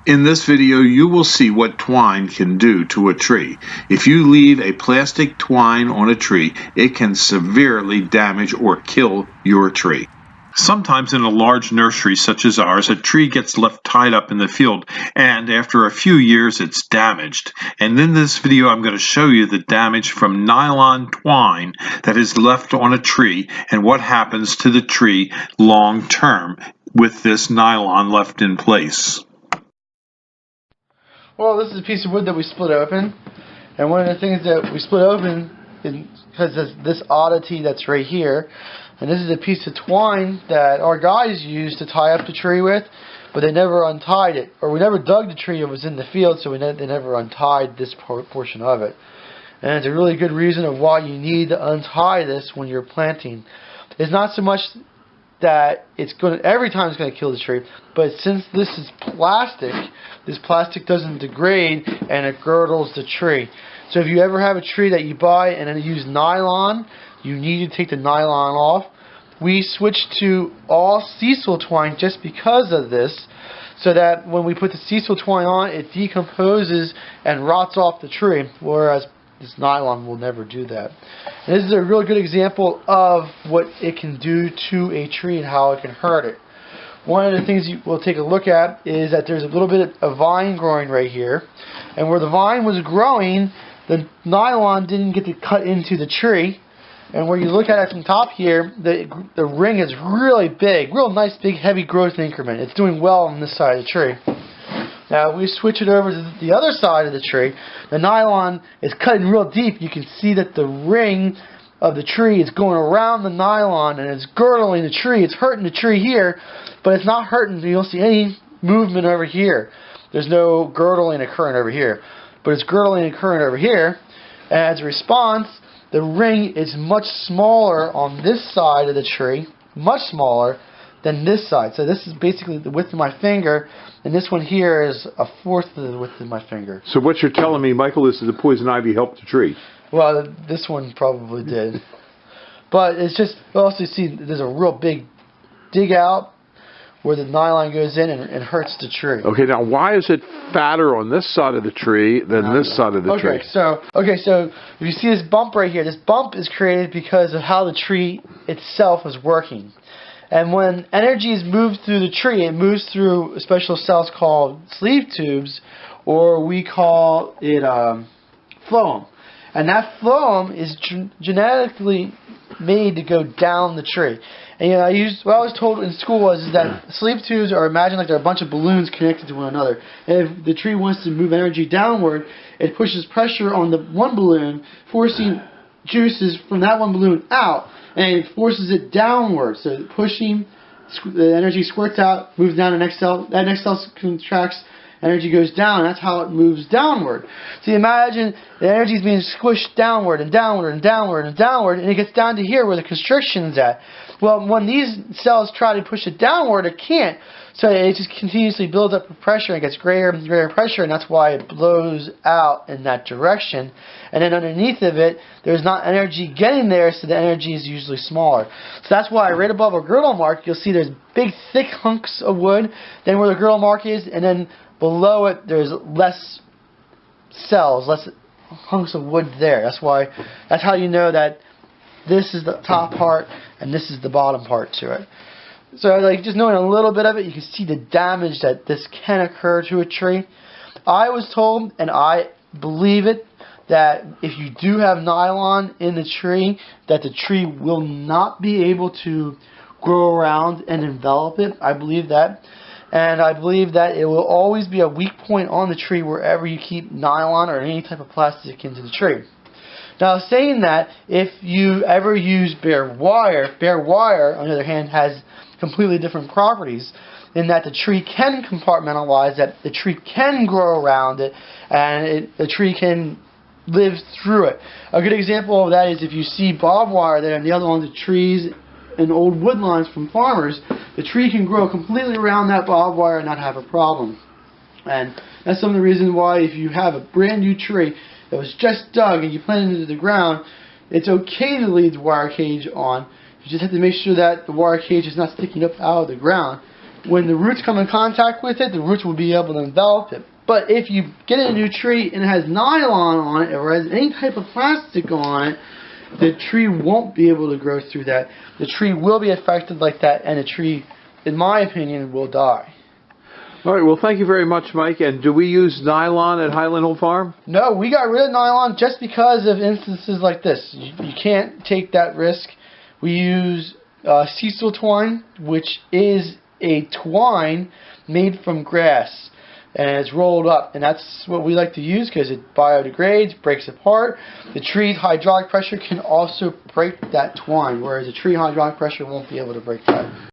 In this video, you will see what twine can do to a tree. If you leave a plastic twine on a tree, it can severely damage or kill your tree. Sometimes in a large nursery such as ours, a tree gets left tied up in the field, and after a few years it's damaged. And in this video I'm going to show you the damage from nylon twine that is left on a tree and what happens to the tree long term with this nylon left in place. Well, this is a piece of wood that we split open, and one of the things that we split open is because this oddity that's right here, and this is a piece of twine that our guys used to tie up the tree with, but they never untied it, or we never dug the tree. It was in the field, so they never untied this portion of it. And it's a really good reason of why you need to untie this when you're planting. It's not so much that every time it's going to kill the tree, but since this is plastic, this plastic doesn't degrade and it girdles the tree. So if you ever have a tree that you buy and then you use nylon, you need to take the nylon off. We switched to all sisal twine just because of this, so that when we put the sisal twine on, it decomposes and rots off the tree, whereas this nylon will never do that. And this is a really good example of what it can do to a tree and how it can hurt it. One of the things we'll take a look at is that there's a little bit of vine growing right here, and where the vine was growing, the nylon didn't get to cut into the tree. And where you look at it from top here, the ring is really big, real nice big heavy growth increment. It's doing well on this side of the tree. Now, if we switch it over to the other side of the tree, the nylon is cutting real deep. You can see that the ring of the tree is going around the nylon and it's girdling the tree. It's hurting the tree here, but it's not hurting. You don't see any movement over here. There's no girdling occurring over here, but it's girdling occurring over here. And as a response, the ring is much smaller on this side of the tree, much smaller than this side. So this is basically the width of my finger, and this one here is a fourth of the width of my finger. So what you're telling me, Michael, is that the poison ivy helped the tree? Well, this one probably did. But it's just, you also see there's a real big dig out where the nylon goes in and hurts the tree. Okay, now why is it fatter on this side of the tree than this side of the tree? So if you see this bump right here, this bump is created because of how the tree itself is working. And when energy is moved through the tree, it moves through special cells called sleeve tubes, or we call it phloem. And that phloem is genetically made to go down the tree. And what I was told in school was that sleeve tubes are imagined like they're a bunch of balloons connected to one another. And if the tree wants to move energy downward, it pushes pressure on the one balloon, forcing juices from that one balloon out, and it forces it downward. So pushing, the energy squirts out, moves down to the next cell. That next cell contracts, energy goes down. That's how it moves downward. So you imagine the energy is being squished downward and downward and downward and downward, and it gets down to here where the constriction's at. Well, when these cells try to push it downward, it can't. So it just continuously builds up pressure and gets greater and greater pressure, and that's why it blows out in that direction. And then underneath of it, there's not energy getting there, so the energy is usually smaller. So that's why right above a girdle mark, you'll see there's big, thick hunks of wood, then where the girdle mark is, and then below it, there's less cells, less hunks of wood there. That's how you know that this is the top part and this is the bottom part to it. So just knowing a little bit of it, you can see the damage that this can occur to a tree. I was told, and I believe it, that if you do have nylon in the tree, that the tree will not be able to grow around and envelop it. I believe that. And I believe that it will always be a weak point on the tree wherever you keep nylon or any type of plastic into the tree. Now, saying that, if you ever use bare wire, on the other hand, has completely different properties in that the tree can compartmentalize, that the tree can grow around it, and the tree can live through it. A good example of that is if you see barbed wire there and the other ones are trees and old wood lines from farmers, the tree can grow completely around that barbed wire and not have a problem. And that's some of the reasons why if you have a brand new tree that was just dug and you plant it into the ground, it's okay to leave the wire cage on. You just have to make sure that the wire cage is not sticking up out of the ground. when the roots come in contact with it, the roots will be able to envelop it. But if you get a new tree and it has nylon on it or has any type of plastic on it, the tree won't be able to grow through that. The tree will be affected like that, and the tree, in my opinion, will die. All right, well, thank you very much, Mike. And do we use nylon at Highland Hill Farm? No, we got rid of nylon just because of instances like this. You can't take that risk. We use Cecil twine, which is a twine made from grass, and it's rolled up, and that's what we like to use because it biodegrades, breaks apart. The tree's hydraulic pressure can also break that twine, whereas a tree hydraulic pressure won't be able to break that.